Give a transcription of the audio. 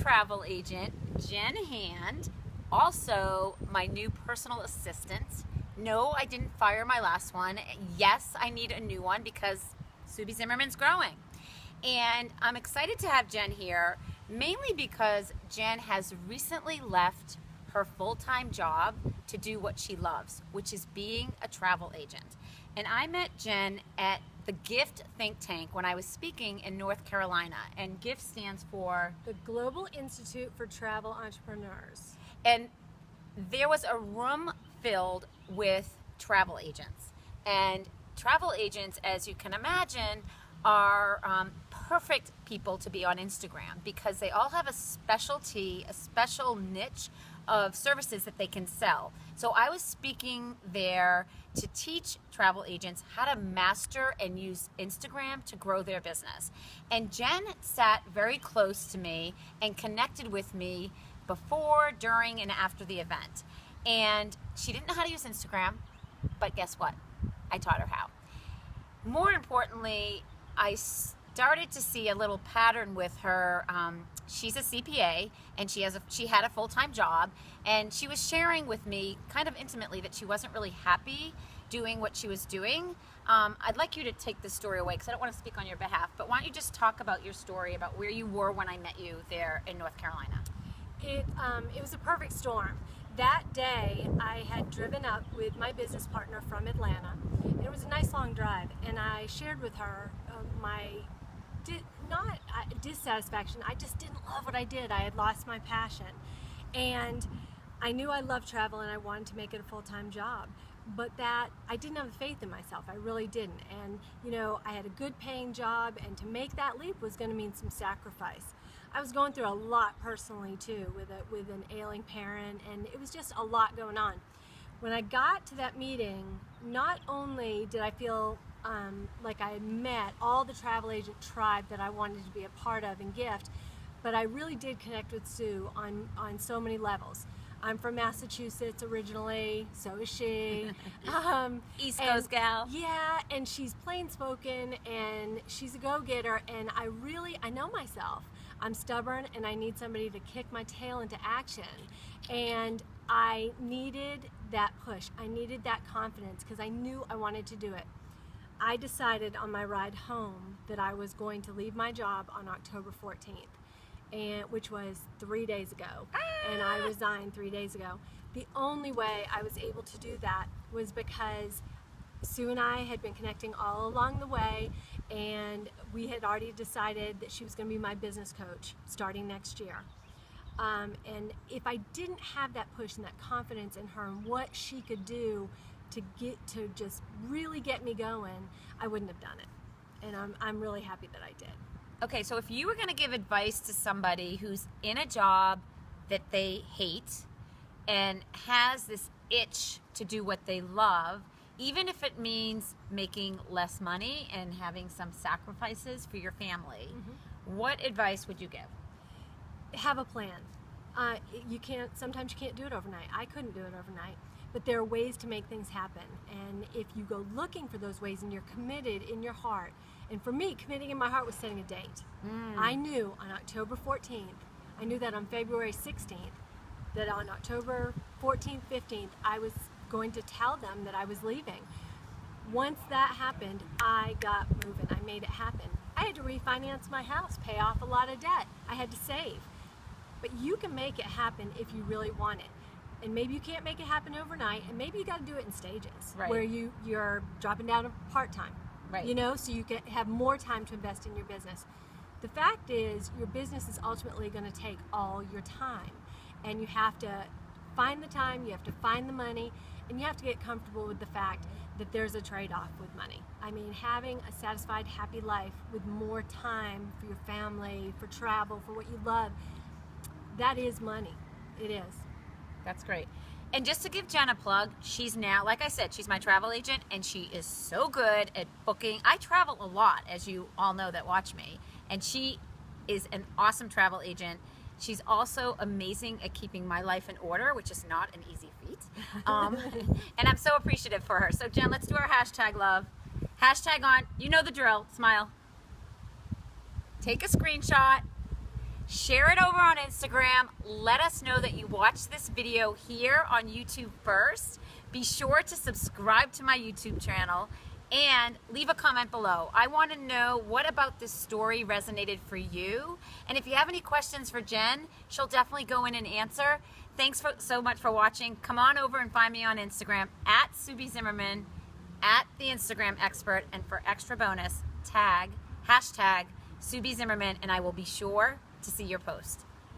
travel agent, Jenn Hand, also my new personal assistant. No, I didn't fire my last one. Yes, I need a new one because Subi Zimmerman's growing. And I'm excited to have Jenn here, mainly because Jenn has recently left her full-time job to do what she loves, which is being a travel agent. And I met Jenn at the GIFT think tank when I was speaking in North Carolina. And GIFT stands for the Global Institute for Travel Entrepreneurs. And there was a room filled with travel agents. And travel agents, as you can imagine, are perfect people to be on Instagram because they all have a specialty, a special niche of services that they can sell. So I was speaking there to teach travel agents how to master and use Instagram to grow their business. And Jenn sat very close to me and connected with me before, during, and after the event. And she didn't know how to use Instagram, but guess what? I taught her how. More importantly, I started to see a little pattern with her. She's a CPA and she had a full-time job, and she was sharing with me kind of intimately that she wasn't really happy doing what she was doing. I'd like you to take this story away because I don't want to speak on your behalf, but why don't you just talk about your story, about where you were when I met you there in North Carolina? It was a perfect storm. That day I had driven up with my business partner from Atlanta. It was a nice long drive, and I shared with her my not dissatisfaction. I just didn't love what I did. I had lost my passion, and I knew I loved travel and I wanted to make it a full-time job, but that I didn't have faith in myself. I really didn't. And you know, I had a good paying job, and to make that leap was going to mean some sacrifice. I was going through a lot personally too, with an ailing parent, and it was just a lot going on. When I got to that meeting, not only did I feel like I had met all the travel agent tribe that I wanted to be a part of in GIFT, but I really did connect with Sue on so many levels. I'm from Massachusetts originally, so is she. East Coast gal. Yeah, and she's plain spoken, and she's a go-getter, and I know myself. I'm stubborn, and I need somebody to kick my tail into action. And I needed that push. I needed that confidence because I knew I wanted to do it. I decided on my ride home that I was going to leave my job on October 14th, which was 3 days ago. And I resigned 3 days ago. The only way I was able to do that was because Sue and I had been connecting all along the way, and we had already decided that she was going to be my business coach starting next year. And if I didn't have that push and that confidence in her and what she could do to just really get me going, I wouldn't have done it. And I'm really happy that I did. Okay, so if you were going to give advice to somebody who's in a job that they hate and has this itch to do what they love, even if it means making less money and having some sacrifices for your family, what advice would you give? Have a plan. Sometimes you can't do it overnight. I couldn't do it overnight, but there are ways to make things happen. And if you go looking for those ways and you're committed in your heart, and for me, committing in my heart was setting a date. I knew on October 14th, I knew that on February 16th, that on October 14th, 15th, I was going to tell them that I was leaving. Once that happened, I got moving. I made it happen. I had to refinance my house, pay off a lot of debt. I had to save. But you can make it happen if you really want it. And maybe you can't make it happen overnight, and maybe you got to do it in stages, right, where you're dropping down to part-time, right, you know, so you can have more time to invest in your business. The fact is, your business is ultimately going to take all your time, and you have to find the time, you have to find the money, and you have to get comfortable with the fact that there's a trade-off with money. I mean, having a satisfied, happy life with more time for your family, for travel, for what you love, that is money. It is. That's great. And just to give Jenn a plug, she's now, like I said, she's my travel agent, and she is so good at booking. I travel a lot, as you all know that watch me, and she is an awesome travel agent. She's also amazing at keeping my life in order, which is not an easy feat. And I'm so appreciative for her. So Jenn, let's do our hashtag love. Hashtag on, you know the drill, smile. Take a screenshot, Share it over on Instagram. Let us know that you watched this video here on YouTube first. Be sure to subscribe to my YouTube channel and leave a comment below. I want to know what about this story resonated for you. And if you have any questions for Jen, she'll definitely go in and answer. Thanks so much for watching. Come on over and find me on Instagram at Subi Zimmerman, at the Instagram expert, and for extra bonus, hashtag Subi Zimmerman, and I will be sure to see your post.